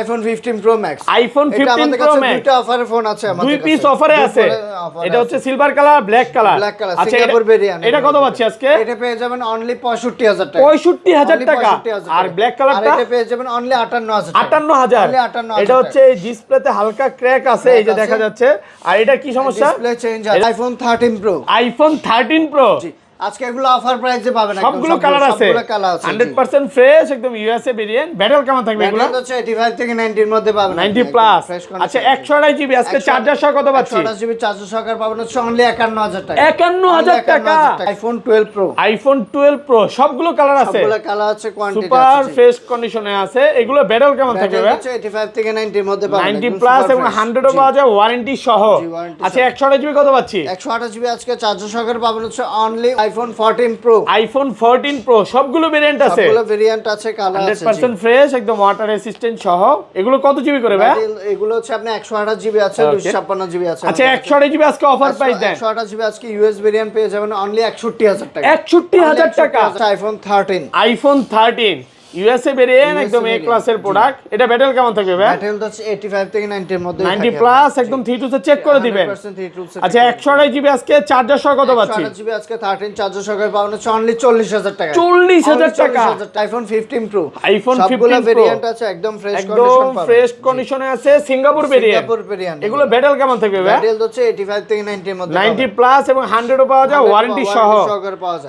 IPhone 15 pro Max. IPhone 15 pro max দুইটা অফারে phone আছে আমাদের দুই কাছে। পিস অফারে আছে। এটা হচ্ছে সিলভার কালার, ব্ল্যাক কালার। আচ্ছা সিঙ্গাপুর ভেরিয়েন্ট। এটা কত পাচ্ছি আজকে? এটা পেয়ে যাবেন অনলি 65000 টাকা। 65000 টাকা। আর ব্ল্যাক কালারটা? আর এটা পেয়ে যাবেন অনলি 58000 টাকা। 58000। অনলি 58000। এটা হচ্ছে ডিসপ্লেতে হালকা ক্র্যাক আছে, এই যে দেখা যাচ্ছে। আর এটা কি সমস্যা? ডিসপ্লে চেঞ্জ আছে। IPhone 13 Pro. IPhone 13 Pro. জি আজকে এগুলো অফার প্রাইসে পাবেন একদম। সবগুলো কালার আছে, সবগুলো কালার আছে 100% ফ্রেশ একদম ইউএসএ ভেরিয়েন্ট। ব্যাটারি কেমন থাকবে এগুলো? এটা হচ্ছে 85 থেকে 90 এর মধ্যে পাবেন। 90 প্লাস। আচ্ছা 128 জিবি আজকে চার্জার সহ কত পাচ্ছি? 128 জিবি চার্জার সহকারে পাবেন হচ্ছে অনলি 51000 টাকা। 51000 টাকা। IPhone 12 pro. আইফোন 12 প্রো সবগুলো কালার আছে। সবগুলো কালার আছে, কোয়ান্টিটি আছে। সুপার ফ্রেশ কন্ডিশনে আছে। এগুলো ব্যাটারি কেমন থাকবে? ব্যাটারি হচ্ছে 85 থেকে 90 এর মধ্যে পাবেন। 90 প্লাস এবং 100 ও পাওয়া যায় ওয়ারেন্টি সহ। আচ্ছা 128 জিবি কত পাচ্ছি? 128 জিবি আজকে চার্জার সহকারে পাবেন হচ্ছে only iPhone 14 pro. IPhone 14 pro সবগুলো ভেরিয়েন্ট আছে। সবগুলো ভেরিয়েন্ট আছে, কালার আছে। 100% ফ্রেশ একদম ওয়াটার রেসিস্ট্যান্ট সহ। এগুলো কত জিবি করে ভাই? এগুলো হচ্ছে আপনি 128 জিবি আছে, 256 জিবি আছে। আচ্ছা 128 জিবি আজকে অফার প্রাইস দেন। 128 জিবি আজকে ইউএস ভেরিয়েন্ট পেয়ে যাবেন অনলি 61000 টাকা। 61000 টাকা। আইফোন 13। আইফোন 13 ইউএসএ ভেরিয়েন্ট একদম এ ক্লাসের প্রোডাক্ট। এটা ব্যাটারি কেমন থাকবে ভাই? ব্যাটারি হচ্ছে 85 থেকে 90 এর মধ্যে 90 প্লাস একদম 3 টু চেক করে দিবেন। আচ্ছা 128 জিবি আজকে চার্জার সহ কত পাচ্ছি? 128 জিবি আজকে 13 চার্জার সহকারে পাবেন হচ্ছে অনলি 40000 টাকা। 40000 টাকা। IPhone 15 pro. আইফোন 15 সবগুলো প্রো ভেরিয়েন্ট আছে, একদম ফ্রেশ কন্ডিশন একদম পাবেন। ফ্রেশ কন্ডিশনে আছে। Singapore variant. এগুলো ব্যাটারি কেমন থাকবে ভাই? ব্যাটারি হচ্ছে 85 থেকে 90 এর মধ্যে 90 প্লাস এবং 100 ও পাওয়া যায় ওয়ারেন্টি সহ।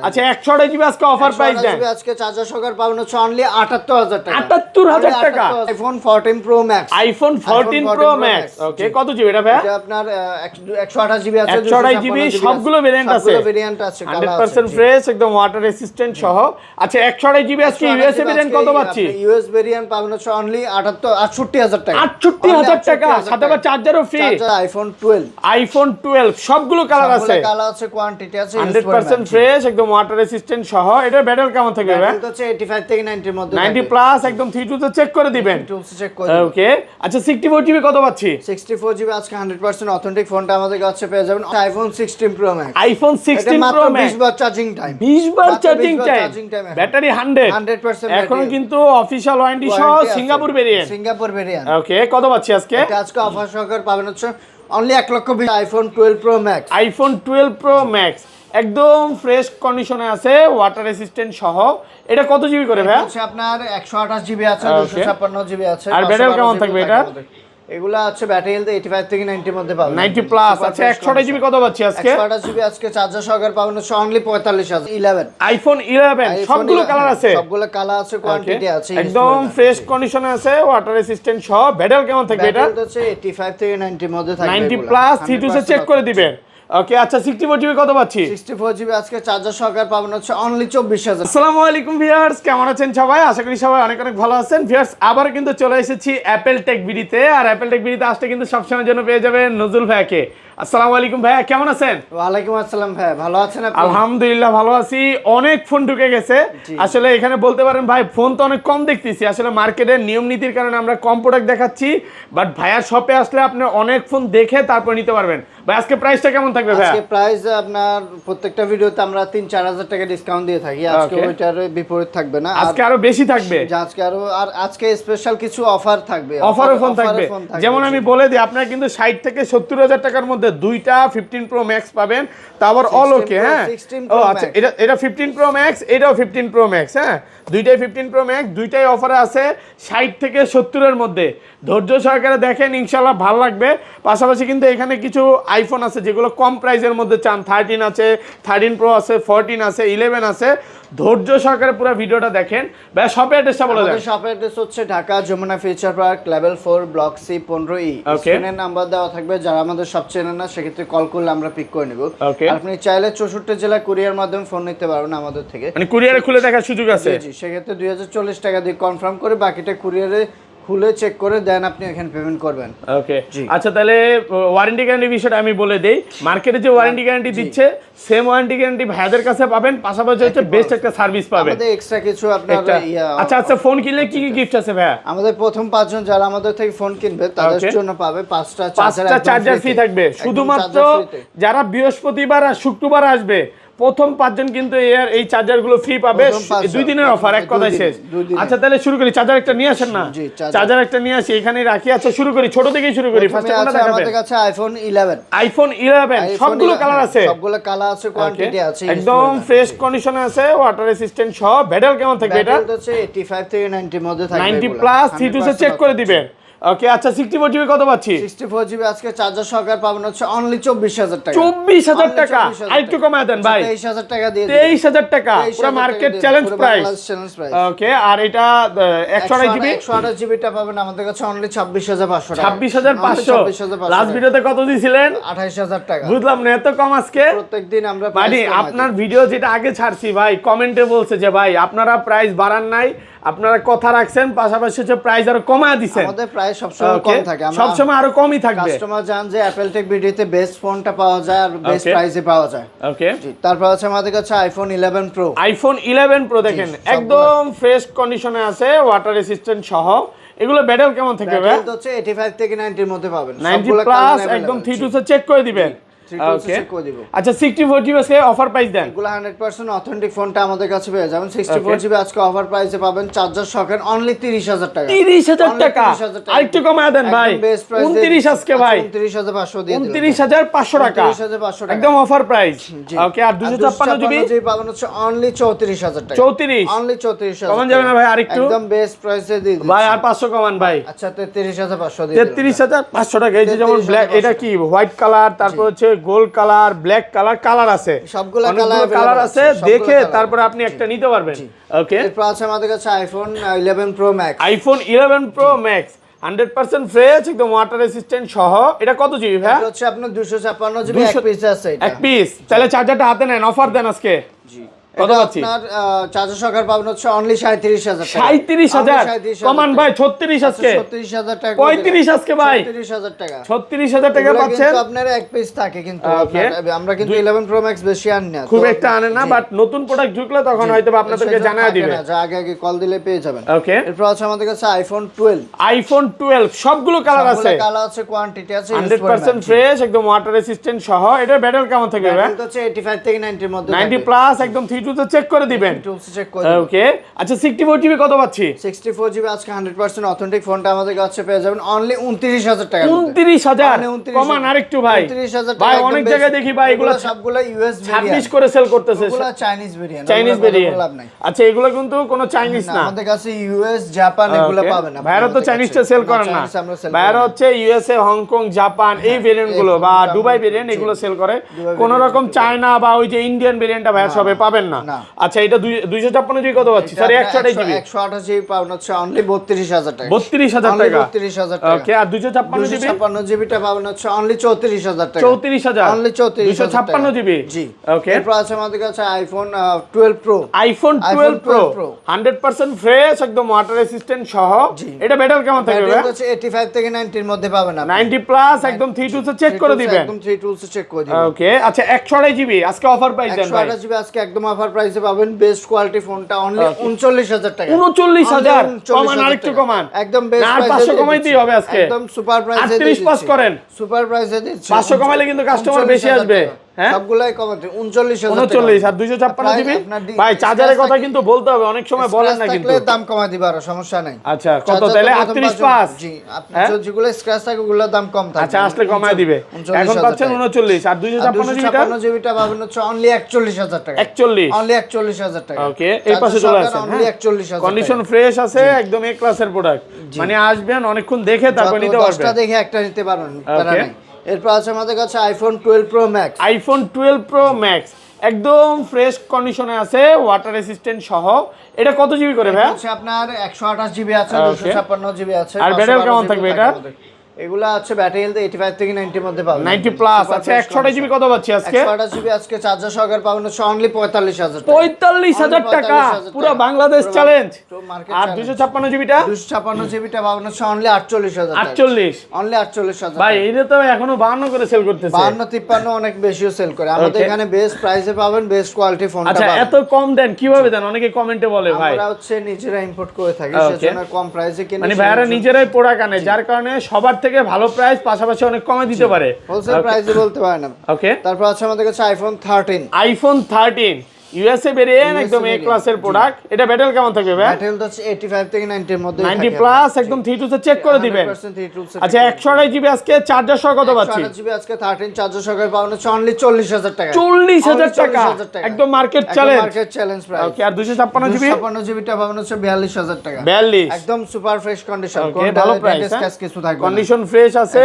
আচ্ছা 128 জিবি আজকে অফার প্রাইস দেন। আজকে চার্জার সহকারে পাবেন হচ্ছে অনলি 78000 টাকা। 78000 টাকা। IPhone 14 Pro Max. IPhone 14 Pro Max. Okay কত জিবি এটা ভাই? এটা আপনার 128 জিবি আছে, 128 জিবি সবগুলো ভেরিয়েন্ট আছে। সবগুলো ভেরিয়েন্ট আছে, কালার আছে। 100% ফ্রেশ একদম ওয়াটার রেসিস্ট্যান্ট সহ। আচ্ছা 128 জিবি আজকে ইউএসএ ভেরিয়েন্ট কত পাচ্ছি? ইউএস ভেরিয়েন্ট পাবেন হচ্ছে অনলি 68000 টাকা। 68000 টাকা সাথে আবার চার্জারও ফ্রি। আইফোন 12। আইফোন 12 সবগুলো কালার আছে। সবগুলো কালার আছে, কোয়ান্টিটি আছে, 100% ফ্রেশ একদম ওয়াটার রেসিস্ট্যান্ট সহ। এটা ব্যাটারি কেমন থাকবে ভাই? এটা হচ্ছে 85 থেকে 90 এর মধ্যে 90 প্লাস একদম 3 টু চেক করে দিবেন। ওকে আচ্ছা 64 জিবি কত পাচ্ছি? 64 জিবি আজকে 100% অথেন্টিক ফোনটা আমাদের কাছে পেয়ে যাবেন iPhone 16 Pro Max. IPhone 16 Pro Max 20 বার চার্জিং টাইম। 20 বার চার্জিং টাইম। ব্যাটারি 100% এখনো কিন্তু অফিশিয়াল ওয়ারেন্টি সহ Singapore variant. Singapore variant. Okay কত পাচ্ছি আজকে? এটা আজকে অফার সহকারে পাবেন হচ্ছে only 1,20,000 iPhone 12 Pro Max. IPhone 12 Pro Max একদম ফ্রেশ কন্ডিশনে আছে, ওয়াটার রেসিস্ট্যান্ট সহ। এটা কত জিবি করে ভাই? হচ্ছে আপনার 128 জিবি আছে, 256 জিবি আছে। আর ব্যাটারি কেমন থাকবে এটা? এগুলা আছে ব্যাটারি হেলথ 85 থেকে 90 এর মধ্যে পাবেন। 90 প্লাস। আচ্ছা 128 জিবি কত পাচ্ছি আজকে? 128 জিবি আজকে চার্জার সহকারে পাবেন হচ্ছে অনলি 45000। 11 আইফোন 11 সবগুলো কালার আছে। সবগুলো কালার আছে, কোয়ান্টিটি আছে, একদম ফ্রেশ কন্ডিশনে আছে, ওয়াটার রেসিস্ট্যান্ট সহ। ব্যাটারি কেমন থাকবে এটা? এটা হচ্ছে 85 থেকে 90 এর মধ্যে থাকবে। 90 প্লাস 3 টু চেক করে দিবেন। ওকে আচ্ছা 64 জিবি কত পাচ্ছি? 64 জিবি আজকে চার্জার সহকারে পাবেন হচ্ছে অনলি 24000। আসসালামু আলাইকুম ভিউয়ার্স, কেমন আছেন সবাই? আশা করি সবাই অনেক অনেক ভালো আছেন। ভিউয়ার্স আবার কিন্তু চলে এসেছি অ্যাপেল টেক ভিডিওতে। আর অ্যাপেল টেক ভিডিওতে আসলে কিন্তু সবসময়ের জন্য পেয়ে যাবেন নজরুল ভাইকে। আসসালামু আলাইকুম ভাইয়া, কেমন আছেন? ওয়ালাইকুম আসসালাম ভাই, ভালো আছেন আপনি? আলহামদুলিল্লাহ ভালো আছি। অনেক ফোন ঢুকে গেছে আসলে। এখানে বলতে পারেন ভাই ফোন তো অনেক কম দেখতেছি আসলে। মার্কেটের নিয়ম নীতির কারণে আমরা কম প্রোডাক্ট দেখাচ্ছি, বাট ভাইয়ার শপে আসলে আপনি অনেক ফোন দেখে তারপর নিতে পারবেন। ভাই আজকে প্রাইসটা কেমন থাকবে ভাই? আজকে প্রাইস আপনার প্রত্যেকটা ভিডিওতে আমরা 3-4000 টাকা ডিসকাউন্ট দিয়ে থাকি। আজকে ওইটার বিপরীত থাকবে না, আজকে আরো বেশি থাকবে। আজকে আরো আর আজকে স্পেশাল কিছু অফার থাকবে, অফারও ফোন থাকবে। যেমন আমি বলে দিই, আপনারা কিন্তু 60 থেকে 70000 টাকার মধ্যে দুইটা 15 প্রো ম্যাক্স পাবেন, তারপর অল ওকে। হ্যাঁ ও আচ্ছা, এটা 15 প্রো ম্যাক্স, এটাও 15 প্রো ম্যাক্স। হ্যাঁ দুইটাই 15 প্রো ম্যাক্স, দুইটাই অফারে আছে 60 থেকে 70 এর মধ্যে। ধৈর্য সহকারে দেখেন, ইনশাআল্লাহ ভালো লাগবে। পাশাপাশি কিন্তু এখানে কিছু আইফোন আছে যেগুলো কম প্রাইসের মধ্যে চান। 13 আছে, 13 প্রো আছে, 14 আছে, 11 আছে। ধৈর্য সহকারে পুরো ভিডিওটা দেখেন। ভাই শপের অ্যাড্রেসটা বলে দেন। শপের অ্যাড্রেস হচ্ছে Dhaka Jamuna Future Park level 4 block C 15E। স্ক্রিনের নাম্বার দেওয়া থাকবে, যারা আমাদের সব চেনেন না সেক্ষেত্রে কল করলে আমরা পিক করে নেব। আপনি চাইলে 64 জেলা কুরিয়ার মাধ্যমে ফোন নিতে পারবেন আমাদের থেকে। মানে কুরিয়ারে খুলে দেখার সুযোগ আছে? জি, সেক্ষেত্রে 2040 টাকা দিয়ে কনফার্ম করে বাকিটা কুরিয়ারে খুলে চেক করে দেন আপনি এখানে পেমেন্ট করবেন। ওকে আচ্ছা, তাহলে ওয়ারেন্টি গ্যারান্টি বিষয়টা আমি বলে দেই। মার্কেটে যে ওয়ারেন্টি গ্যারান্টি দিচ্ছে সেম ওয়ারেন্টি গ্যারান্টি ভাইদের কাছে পাবেন। পাশাপাশি হচ্ছে বেস্ট একটা সার্ভিস পাবেন। আমাদের এক্সট্রা কিছু আপনার আচ্ছা আচ্ছা, ফোন কিনলে কি কি গিফট আছে ভাইয়া? আমাদের প্রথম 5 জন যারা আমাদের থেকে ফোন কিনবে তাদের জন্য পাবে 5টা চার্জার ফ্রি থাকবে। শুধুমাত্র যারা বৃহস্পতিবার আর শুক্রবার আসবে প্রথম 5 জন কিন্তু এই চার্জার গুলো ফ্রি পাবে 2 দিনের অফার এক কথায় শেষ আচ্ছা তাহলে শুরু করি চার্জার একটা নিয়ে আসেন না চার্জার একটা নিয়ে আসি এখানে রাখি আচ্ছা শুরু করি ছোট থেকেই শুরু করি ফার্স্টে কোনটা দেখাবেন আমাদের কাছে আইফোন 11 সবগুলো কালার আছে সবগুলো কালার আছে কোয়ান্টিটি আছে একদম ফ্রেশ কন্ডিশনে আছে ওয়াটার রেসিস্ট্যান্ট সহ ব্যাটারি কেমন থাকবে এটা ব্যাটারি হচ্ছে 85 থেকে 90 এর মধ্যে থাকবে 90 প্লাস C2 সে চেক করে দিবেন ওকে আচ্ছা 64 জিবি কত পাচ্ছি 64 জিবি আজকে চার্জার সহকারে পাবেন হচ্ছে অনলি 24000 টাকা 24000 টাকা আরেকটু কমায় দেন ভাই 23000 টাকা দিয়ে 23000 টাকা পুরো মার্কেট চ্যালেঞ্জ প্রাইস ওকে আর এটা 128 জিবি 128 জিবিটা পাবেন আমাদের কাছে অনলি 26500 টাকা 26500 লাস্ট ভিডিওতে কত দিয়েছিলেন 28000 টাকা বুঝলাম না এত কম আজকে প্রত্যেকদিন আমরা মানে আপনার ভিডিও যেটা আগে ছাড়ছি ভাই কমেন্টে বলছে যে ভাই আপনারা প্রাইস বাড়ান নাই আপনারা কথা রাখছেন পাশাপাশি হচ্ছে প্রাইস আরো কমায় দিবেন আমাদের প্রাইস সবসময় কম থাকে সব সময় আরো কমই থাকবে কাস্টমার জান যে অ্যাপল টেক ভিডিওতে বেস্ট ফোনটা পাওয়া যায় আর বেস্ট প্রাইসে পাওয়া যায় ওকে তারপর আছে আমাদের কাছে আইফোন 11 প্রো আইফোন 11 প্রো দেখেন একদম ফ্রেশ কন্ডিশনে আছে ওয়াটার রেসিস্ট্যান্ট সহ এগুলো ব্যাটারি কেমন থাকবে ভাই ব্যাটারি হচ্ছে 85 থেকে 90 এর মধ্যে পাবেন 90 প্লাস একদম 3 সে চেক করে দিবেন ওকে আচ্ছা 64 জিবি আজকে অফার প্রাইস দেন এগুলো 100% অথেন্টিক ফোনটা আমাদের কাছে পেয়ে যাবেন 64 জিবি আজকে অফার প্রাইসে পাবেন চার্জার সকেট অনলি 30000 টাকা 30000 টাকা আরেকটু কমায় দেন ভাই 29 আজকে ভাই 29500 দিয়ে দিলাম 29500 টাকা 29500 টাকা একদম অফার প্রাইস ওকে আর 256 জিবি পাবেন হচ্ছে অনলি 34000 টাকা 34 অনলি 34000 কমান যাবে না ভাই আরেকটু একদম বেস্ট প্রাইসে দিয়ে দিচ্ছি ভাই আর 500 কমান ভাই আচ্ছা 33500 দিয়ে দিলাম 33500 টাকা এই যে যেমন ব্ল্যাক এটা কি হোয়াইট কালার তারপর হচ্ছে গোল্ড কালার ব্ল্যাক কালার আছে সবগুলা কালার আছে দেখে তারপর আপনি একটা নিতে পারবেন ওকে এরপর আছে আমাদের কাছে iPhone 11 pro Max iPhone 11 pro max 100% fresh একদম ওয়াটার রেসিস্ট্যান্ট সহ এটা কত জিবি ভাই এটা হচ্ছে আপনার 256 জিবি এক পিস আছে এটা এক পিস তাহলে চার্জারটা হাতে নেন অফার দেন আজকে জি কত পাচ্ছি আপনার চার্জার সহকারে পাবেন হচ্ছে অনলি 37000 টাকা 37000 কমান ভাই 36 আজকে 36000 টাকা 35 আজকে ভাই 36000 টাকা 36000 টাকা পাচ্ছেন কিন্তু আপনার এক পিস থাকে কিন্তু আমরা কিন্তু 11 প্রো ম্যাক্স বেশি আনি না খুব একটা আনে না বাট নতুন প্রোডাক্ট ঢুকলে তখন হয়তো আপনাদেরকে জানায় দিবে যা আগে কল দিলে পেয়ে যাবেন ওকে এরপর আছে আমাদের কাছে আইফোন 12 সবগুলো কালার আছে সবগুলো কালার আছে কোয়ান্টিটি আছে 100% ফ্রেশ একদম ওয়াটার রেসিস্ট্যান্ট সহ এটা ব্যাটারি কেমন থাকবে ভাই এটা হচ্ছে 85 থেকে 90 এর মধ্যে 90 প্লাস একদম 32 তে চেক করে দিবেন ওকে আচ্ছা 64 জিবি কত পাচ্ছি 64 জিবি আজকে 100% অথেন্টিক ফোনটা আমাদের কাছে পেয়ে যাবেন অনলি 29000 টাকা 29000 কমান আরেকটু ভাই 29000 টাকা ভাই অনেক জায়গায় দেখি ভাই এগুলো সবগুলো ইউএস ভেরিয়েন্ট 26 করে সেল করতেছে এগুলো চাইনিজ ভেরিয়েন্ট আচ্ছা এগুলো কিন্তু কোনো চাইনিজ না আমাদের কাছে ইউএস জাপান এগুলো পাবেন না ভাইরা তো চাইনিজটা সেল করেন না ভাইরা হচ্ছে ইউএসএ হংকং জাপান এই ভেরিয়েন্ট গুলো বা দুবাই ভেরিয়েন্ট এগুলো সেল করে কোন রকম চায়না বা ওই যে ইন্ডিয়ান ভেরিয়েন্টটা ভাই সবে পাবেন না আচ্ছা এটা 256 জিবি কত পাচ্ছি সরি 128 জিবি 128 জিবি পাবেন হচ্ছে অনলি 32000 টাকা 32000 টাকা 32000 টাকা ওকে আর 256 জিবিটা পাবেন হচ্ছে অনলি 34000 টাকা 34000 অনলি 256 জিবি জি ওকে এরপর আছে আমাদের কাছে iPhone 12 pro iPhone 12 pro 100% fresh একদম ওয়াটার রেসিস্ট্যান্ট সহ এটা ব্যাটারি কেমন থাকবে এটা হচ্ছে 85 থেকে 90 এর মধ্যে পাবেন আপনি 90 প্লাস একদম 32 সে চেক করে দিবেন একদম 32 সে চেক করে দিবেন ওকে আচ্ছা 128 জিবি আজকে অফার প্রাইস দেন ভাই 128 জিবি আজকে একদম অফার প্রাইসে পাবেন বেস্ট কোয়ালিটি ফোনটা অনলি 39000 টাকা 39000 কমান আরেকটু কমান একদম বেস্ট প্রাইসে 500 কমাইতেই হবে আজকে একদম সুপার প্রাইসে 38 পাস করেন সুপার প্রাইসে দিচ্ছি 500 কমাইলে কিন্তু কাস্টমার বেশি আসবে হ্যাঁ সবগুলাই কমাতে 39000 39 আর 256 জিবি ভাই চার্জারের কথা কিন্তু বলতে হবে অনেক সময় বলেন না কিন্তু দাম কমাই দিবা আর সমস্যা নাই আচ্ছা কত তাহলে 38 পাস জি আপনি যেগুলো স্ক্র্যাচ থাকে ওগুলোর দাম কম থাকে আচ্ছা আসলে কমায় দিবে এখন পাচ্ছেন 39 আর 256 জিবিটা পাবেন হচ্ছে অনলি 41000 টাকা 41 অনলি 41000 টাকা ওকে এই পাশে চলে আসেন অনলি 41000 কন্ডিশন ফ্রেশ আছে একদম এ ক্লাসের প্রোডাক্ট মানে আসবেন অনেকক্ষণ দেখে তারপর নিতে পারবেন 10টা দেখে একটা নিতে পারবেন তারা নাই এরপর আছে আমাদের কাছে iPhone 12 Pro Max iPhone 12 Pro Max একদম ফ্রেশ কন্ডিশনে আছে ওয়াটার রেসিস্ট্যান্ট সহ এটা কত জিবি করে ভাই আচ্ছা আপনার 128 জিবি আছে 256 জিবি আছে আর ব্যাটারি কেমন থাকবে এটা এগুলা আছে ব্যাটারি হেলথ 85 থেকে 90 এর মধ্যে পাবেন 90 প্লাস আচ্ছা 128 জিবি কত পাচ্ছি আজকে 128 জিবি আজকে চার্জার সহকারে পাবেন হচ্ছে অনলি 45000 টাকা 45000 টাকা পুরো বাংলাদেশ চ্যালেঞ্জ আর 256 জিবিটা 256 জিবিটা পাবেন হচ্ছে অনলি 48000 টাকা 48 অনলি 48000 ভাই এটা তো এখনো 52 করে সেল করতেছে 52 53 অনেক বেশিও সেল করে আমাদের এখানে বেস্ট প্রাইসে পাবেন বেস্ট কোয়ালিটি ফোনটা আচ্ছা এত কম দেন কিভাবে দেন অনেকে কমেন্টে বলে ভাই আমরা হচ্ছে নিজেরা ইম্পোর্ট করে থাকি সেজন্য কম প্রাইসে কিনে মানে ভাইরা নিজেরাই প্রোডাক্ট আনে যার কারণে সবার থেকে ভালো প্রাইস, পাশাপাশি অনেক কমে দিতে পারে, হোলসেল প্রাইসে বলতে পারে না। ওকে, তারপর আছে আমাদের কাছে আইফোন 13। আইফোন 13 ইউএসএ ভেরিয়েন্ট, একদম এ ক্লাসের প্রোডাক্ট। এটা ব্যাটেল কেমন থাকবে ভাই? ব্যাটেল তো 85 থেকে 90 এর মধ্যে, 90 প্লাস, একদম 3 টু চেক করে দিবেন। আচ্ছা 128 জিবি আজকে চার্জার সহ কত পাচ্ছি? 128 জিবি আজকে 13 চার্জার সহ পাবেন হচ্ছে অনলি 40000 টাকা। 40000 টাকা, একদম market challenge, market challenge price. Okay, আর 256 জিবি 256 জিবিটা পাবেন হচ্ছে 42000 টাকা। 42, একদম সুপার ফ্রেশ কন্ডিশন, কোন ভালো প্রাইস, কিছু থাকবে, কন্ডিশন ফ্রেশ আছে।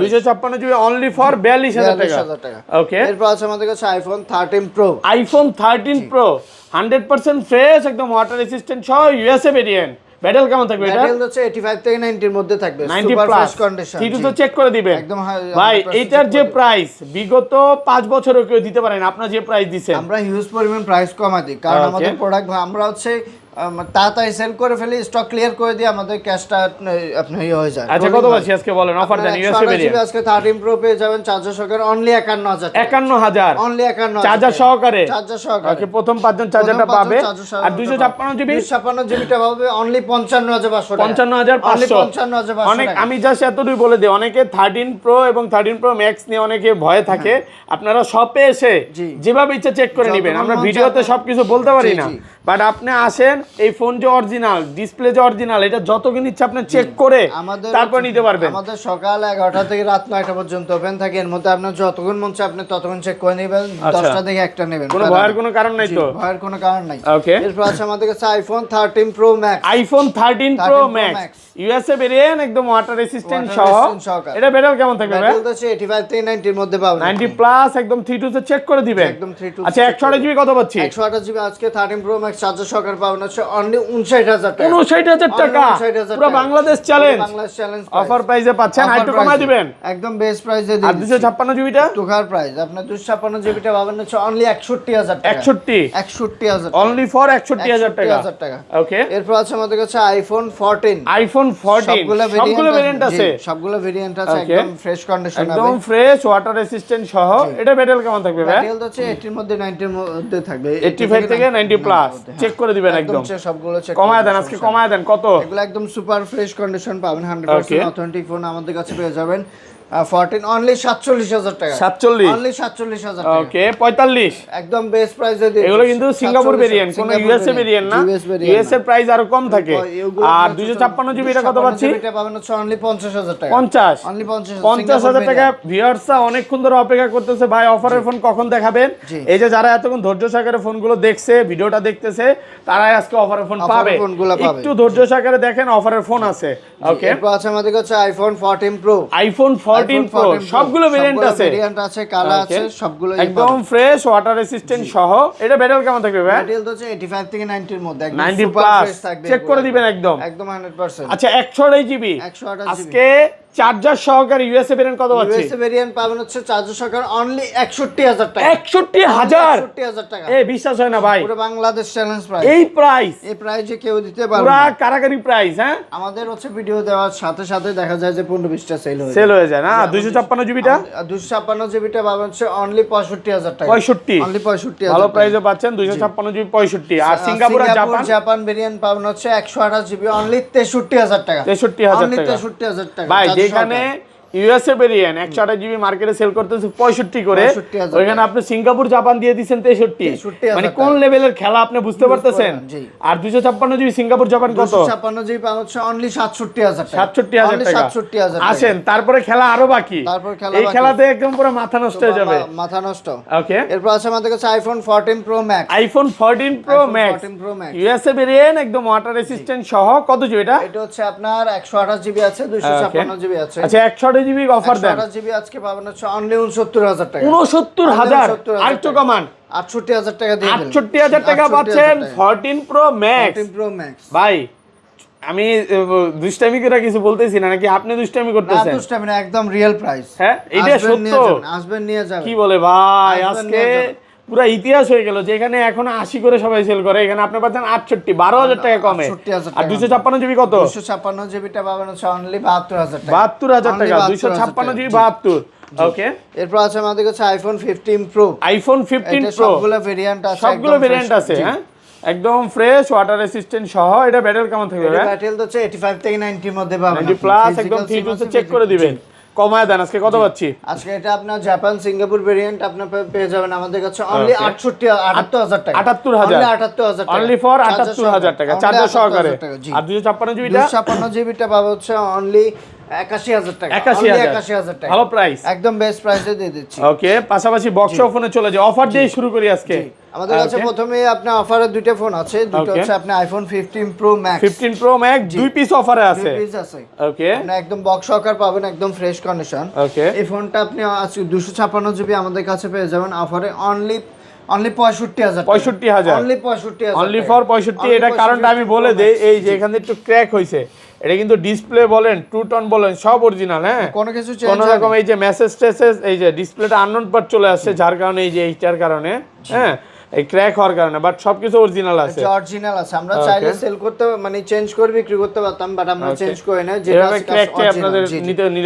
256 জিবি অনলি ফর 42000 টাকা। ওকে, এরপর আছে আমাদের কাছে iPhone 13 Pro. IPhone 13 pro 100% fresh, একদম ওয়াটার রেসিস্ট্যান্ট সহ ইউএসএ ভেরিয়েন্ট। ব্যাটেল কেমন থাকবে এটা? ব্যাটেল হচ্ছে 85 থেকে 90 এর মধ্যে থাকবে, 90 সুপার প্লাস ফ্রেশ কন্ডিশন। ঠিক তো চেক করে দিবেন একদম ভাই। এইটার যে প্রাইস বিগত 5 বছরও কেউ দিতে পারেন, আপনারা যে প্রাইস দিবেন আমরা হিউজ পরিমাণ প্রাইস কমা দিই, কারণ আমাদের প্রোডাক্ট আমরা হচ্ছে তাড়াতাড়ি সেল করে ফেলি, স্টক ক্লিয়ার করে দিয়ে আমাদের ক্যাশটা আপনি হয়ে যায়। আচ্ছা কত পাচ্ছি আজকে বলেন, অফার দেন। ইউএসএ ভেরিয়েন্ট আজকে 13 প্রো পেয়ে যাবেন চার্জার সহকারে অনলি 51000 টাকা। 51000 অনলি 51000 চার্জার সহকারে, চার্জার সহকারে। ওকে, প্রথম 5 জন চার্জারটা পাবে। আর 256 জিবি 256 জিবিটা পাবে অনলি 55500 টাকা। 55500 অনেক। আমি জাস্ট এতটুকু বলে দিই, অনেকে 13 প্রো এবং 13 প্রো ম্যাক্স নিয়ে অনেকে ভয়ে থাকে। আপনারা শপে এসে যেভাবে ইচ্ছা চেক করে নেবেন, আমরা ভিডিওতে সবকিছু বলতে পারি না, বাট আপনি আসেন, এই ফোন যে অরিজিনাল, ডিসপ্লে যে অরিজিনাল, এটা যতক্ষণ ইচ্ছা আপনি চেক করে তারপর নিতে পারবেন। আমাদের সকাল 11টা থেকে রাত 9টা পর্যন্ত ওপেন থাকে, এর মধ্যে আপনার যতক্ষণ মন চায় আপনি ততক্ষণ চেক করে নেবেন। 10টা থেকে একটা নেবেন, কোনো ভয়ের কোনো কারণ নাই তো? ভয়ের কোনো কারণ নাই। ওকে, এরপর আছে আমাদের কাছে iPhone 13 pro Max. IPhone 13 pro max USA variant, একদম ওয়াটার রেসিস্ট্যান্ট সহ। এটা ব্যাটারি কেমন থাকবে ভাই? ব্যাটারি হচ্ছে 85 থেকে 90 এর মধ্যে পাবেন, 90 প্লাস, একদম 3 টু চেক করে দিবেন। একদম 3 টু। আচ্ছা 128 জিবি কত পাচ্ছি? 128 জিবি আজকে 13 প্রো ম্যাক্স চার্জার সহকারে পাবেন হচ্ছে অনলি 59000 টাকা। 59000 টাকা, পুরো Bangladesh challenge, Bangladesh challenge offer প্রাইসে পাচ্ছেন। আরেকটু কমায় দিবেন, একদম বেস্ট প্রাইসে দিন। আর 256 জিবিটা টুকার প্রাইস, আপনার 256 জিবিটা পাবেন হচ্ছে অনলি 61000 টাকা। 61000 অনলি ফর 61000 টাকা। ওকে, এরপর আছে আমাদের কাছে আইফোন 14। আইফোন 14 সবগুলো ভেরিয়েন্ট আছে, সবগুলো ভেরিয়েন্ট আছে, একদম ফ্রেশ কন্ডিশন, একদম ফ্রেশ, ওয়াটার রেসিস্ট্যান্ট সহ। এটা ব্যাটারি কেমন থাকবে ভাই? ব্যাটারি হচ্ছে 80 এর মধ্যে 90 এর মধ্যে থাকবে, 85 থেকে 90 প্লাস চেক করে দিবেন। একদম সবগুলো চেক কমায় দেন, আজকে কমায় দেন। কত? এগুলো একদম সুপার ফ্রেশ কন্ডিশন পাবেন, 100% অথেন্টিক ফোন আমাদের কাছে পেয়ে যাবেন। 14 অনলি 47000 টাকা। 47 অনলি 47000 টাকা। ওকে, 45 একদম বেস্ট প্রাইসে দিই। এগুলো কিন্তু সিঙ্গাপুর ভেরিয়েন্ট, কোন ইউএসএ ভেরিয়েন্ট না। ইউএসএ প্রাইস আরো কম থাকে। আর 256 জিবি এটা কত পাচ্ছি? এটা পাবেন হচ্ছে অনলি 50000 টাকা। 50 অনলি 50000 টাকা। ভিউয়ার্সরা অনেকক্ষণ ধরে অপেক্ষা করতেছে, ভাই অফারের ফোন কখন দেখাবেন। এই যে যারা এতক্ষণ ধৈর্য সহকারে ফোনগুলো দেখছে, ভিডিওটা দেখতেছে, তারাই আজকে অফারের ফোন পাবে। একটু ধৈর্য সহকারে দেখেন, অফারের ফোন আছে। ওকে, এরপর আছে আমাদের কাছে আইফোন 14 প্রো। আইফোন 14 প্রো সবগুলো ভেরিয়েন্ট আছে, ভেরিয়েন্ট আছে, কালার আছে, সবগুলো একদম ফ্রেশ, ওয়াটার রেসিস্ট্যান্ট সহ। এটা ব্যাটারি কেমন থাকবে ভাই? ব্যাটারি হচ্ছে 85 থেকে 90 এর মধ্যে, একদম 90 সুপার প্লাস ফ্রেশ থাকবে, চেক করে দিবেন একদম 100%। আচ্ছা 128 জিবি আজকে চার্জার সহকারে ইউএসএ ভেরিয়েন্ট কত পাচ্ছি? ইউএসএ ভেরিয়েন্ট পাবেন হচ্ছে চার্জার সহকারে অনলি 61000 টাকা। 61000 টাকা। এই বিশ্বাস হয় না ভাই, পুরো বাংলাদেশ চ্যালেঞ্জ প্রাইস। এই প্রাইস, এই প্রাইসে কেউ দিতে পারবে পুরো না, কারাকারি প্রাইস। হ্যাঁ, আমাদের হচ্ছে ভিডিও দেওয়ার সাথে সাথে দেখা যায় যে 15-20টা সেল হয়ে যায় না। 256 জিবিটা 256 জিবিটা পাবেন হচ্ছে অনলি 65000 টাকা। 65 অনলি 65000 ভালো প্রাইসে পাচ্ছেন। 256 জিবি 65। আর সিঙ্গাপুর আর জাপান ভেরিয়েন্ট পাবেন হচ্ছে 128 জিবি অনলি 63000 টাকা। 63000 টাকা। 63000 টাকা ভাই যেখানে ইউএসএ ভেরিয়েন্ট 128 জিবি মার্কেটে সেল করতেছে 65 করে, ওইখানে আপনি সিঙ্গাপুর জাপান দিয়ে দিবেন 63। মানে কোন লেভেলের খেলা আপনি বুঝতে পারতেছেন। আর 256 জিবি সিঙ্গাপুর জাপান কত? 256 জিবি পাবেন হচ্ছে অনলি 67000 টাকা। 67000 টাকা। 67000 আসেন, তারপরে খেলা আরো বাকি। এই খেলাতে একদম পুরো মাথা নষ্ট হয়ে যাবে, মাথা নষ্ট। ওকে, এরপর আছে আমাদের কাছে iPhone 14 Pro Max. IPhone 14 Pro max USA variant, একদম ওয়াটার রেসিস্ট্যান্ট সহ। কত জিবি এটা? এটা হচ্ছে আপনার 128 জিবি আছে, 256 জিবি আছে। আচ্ছা 128 জিবি অফার দেন। 128 জিবি আজকে পাবেন হচ্ছে অনলি 69000 টাকা। 69000 আর একটু কমান, 68000 টাকা দিয়ে দিন। 68000 টাকা পাচ্ছেন 14 প্রো ম্যাক্স। 14 Pro max. ভাই আমি দুষ্টামি করে কিছু বলতেছি না, নাকি আপনি দুষ্টামি করতেছেন? না দুষ্টামি না, একদম রিয়েল প্রাইস। হ্যাঁ, এটা সত্য। আসবেন নিয়ে যাবেন। কি বলে ভাই, আজকে পুরো ইতিহাস হয়ে গেল। যেখানে এখন 80 করে সবাই সেল করে, এখানে আপনি পাচ্ছেন 68, 12000 টাকা কমে। আর 256 জিবি কত? 256 জিবিটা পাবেন হচ্ছে অনলি 72000 টাকা। 72000 টাকা 256 জিবি 72। ওকে, এরপর আছে আমাদের কাছে আইফোন 15 প্রো। আইফোন 15 প্রো সবগুলো ভেরিয়েন্ট আছে, সবগুলো ভেরিয়েন্ট আছে। হ্যাঁ, একদম ফ্রেশ ওয়াটার রেসিস্ট্যান্ট সহ। এটা ব্যাটারি কেমন থাকবে? ব্যাটারি হচ্ছে 85 থেকে 90 এর মধ্যে পাবেন। 90 প্লাস একদম ঠিক আছে, চেক করে দিবেন। কমায় দেন। আজকে কত পাচ্ছি? আজকে এটা আপনার জাপান সিঙ্গাপুর ভেরিয়েন্ট আপনার পেয়ে যাবেন আমাদের কাছে অনলি 78000 টাকা। 78000 অনলি ফর 78000 টাকা চার্জার সহকারে। আর 256 জিবিটা 256 জিবিটা পাবে হচ্ছে অনলি 81000 টাকা। 81000 টাকা ভালো প্রাইস, একদম বেস্ট প্রাইসে দিয়ে দিচ্ছি। ওকে, পাশাপাশি বক্স ফোনে চলে যাও, অফার দিয়ে শুরু করি আজকে। আমাদের কাছে প্রথমে আপনার অফারে দুটো ফোন আছে, দুটো হচ্ছে আপনার iPhone 15 pro max. 15 pro max দুই পিস অফারে আছে। দুই পিস আছে, ওকে, আপনি একদম বক্স সহকারে পাবেন, একদম ফ্রেশ কন্ডিশন। ওকে, এই ফোনটা আপনি আজকে 256 জিবি আমাদের কাছে পেয়ে যাবেন অফারে অনলি 65000 65000 অনলি 65000 অনলি ফর 65। এটা কারণটা আমি বলে দেই, এই যে এখানে একটু ক্র্যাক হইছে, এটা কিন্তু ডিসপ্লে বলেন টু টোন বলেন সব অরিজিনাল। হ্যাঁ, কোনো কিছু চেঞ্জ কোনো রকম এই যে মেসেজ টেসেজ এই যে ডিসপ্লেটা আননোন পার্ট চলে আসছে, যার কারণে এই যে এইটার কারণে হ্যাঁ এই ক্র্যাক হওয়ার কারণে, বাট সবকিছু অরিজিনাল আছে। অরিজিনাল আছে, আমরা চাইলে সেল করতে মানে চেঞ্জ করে বিক্রি করতে পারতাম, বাট আমরা চেঞ্জ করে না, যেটা আছে ক্র্যাকটা আপনাদের নিতে পারেন।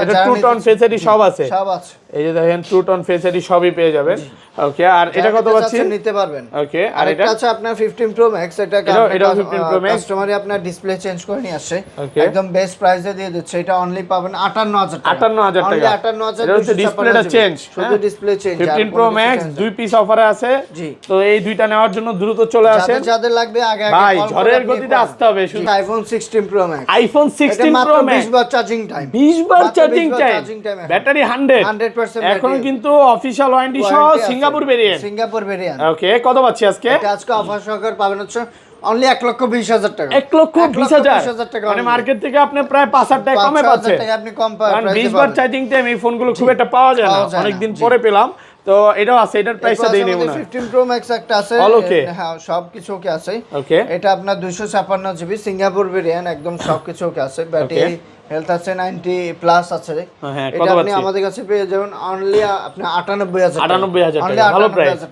এটা টু টোন ফেস আইডি সব আছে, সব আছে। এই যে দেখেন টু টোন ফেস আইডি সবই পেয়ে যাবেন। ওকে, আর এটা কত পাচ্ছি? নিতে পারবেন। ওকে, আর এটা আছে আপনার 15 প্রো ম্যাক্স। এটা 15 প্রো ম্যাক্স কাস্টমারই আপনার ডিসপ্লে চেঞ্জ করে নিয়ে আসে, একদম বেস্ট প্রাইসে দিয়ে দিচ্ছে। এটা অনলি পাবেন 58000 টাকা। 58000 টাকা, 58000। এটা হচ্ছে ডিসপ্লেটা চেঞ্জ, শুধু ডিসপ্লে চেঞ্জ। 15 প্রো ম্যাক্স দুই পিস অফারে আছে। জি, তো এই দুইটা নেওয়ার জন্য দ্রুত চলে আসেন। যাদের লাগবে আগে ভাই ঝড়ের গতিতে আসতে হবে। শুধু iPhone 16 Pro Max, iPhone 16 Pro Max 20 বার চার্জিং টাইম, 20 বার চার্জিং টাইম, ব্যাটারি 100%। এখন কিন্তু অফিশিয়াল ওয়ারেন্টি সহ সিঙ্গাপুর ভেরিয়েন্ট। ওকে, কত পাচ্ছি আজকে? এটা আজকে অফার সহকারে পাবেন হচ্ছে অনলি 1,20,000 টাকা। 1,20,000 টাকা, মানে মার্কেট থেকে আপনি প্রায় 5,000 টাকা কমে পাচ্ছেন। আপনি কম পাবেন। কারণ 20 বার চার্জিং টাইম এই ফোনগুলো খুব একটা পাওয়া যায় না, অনেকদিন পরে পেলাম। তো এটাও আছে, এটার প্রাইসটা দেই নেব না। 15 প্রো ম্যাক্স একটা আছে, হ্যাঁ সবকিছু ওকে আছে। ওকে, এটা আপনার 256 জিবি সিঙ্গাপুর ভেরিয়েন্ট, একদম সবকিছু ওকে আছে। ব্যাটারি হেলথ আছে 90 প্লাস আছে। হ্যাঁ, এটা আপনি আমাদের কাছে পেয়ে যাবেন অনলি আপনি 98000 টাকা, ভালো প্রাইস।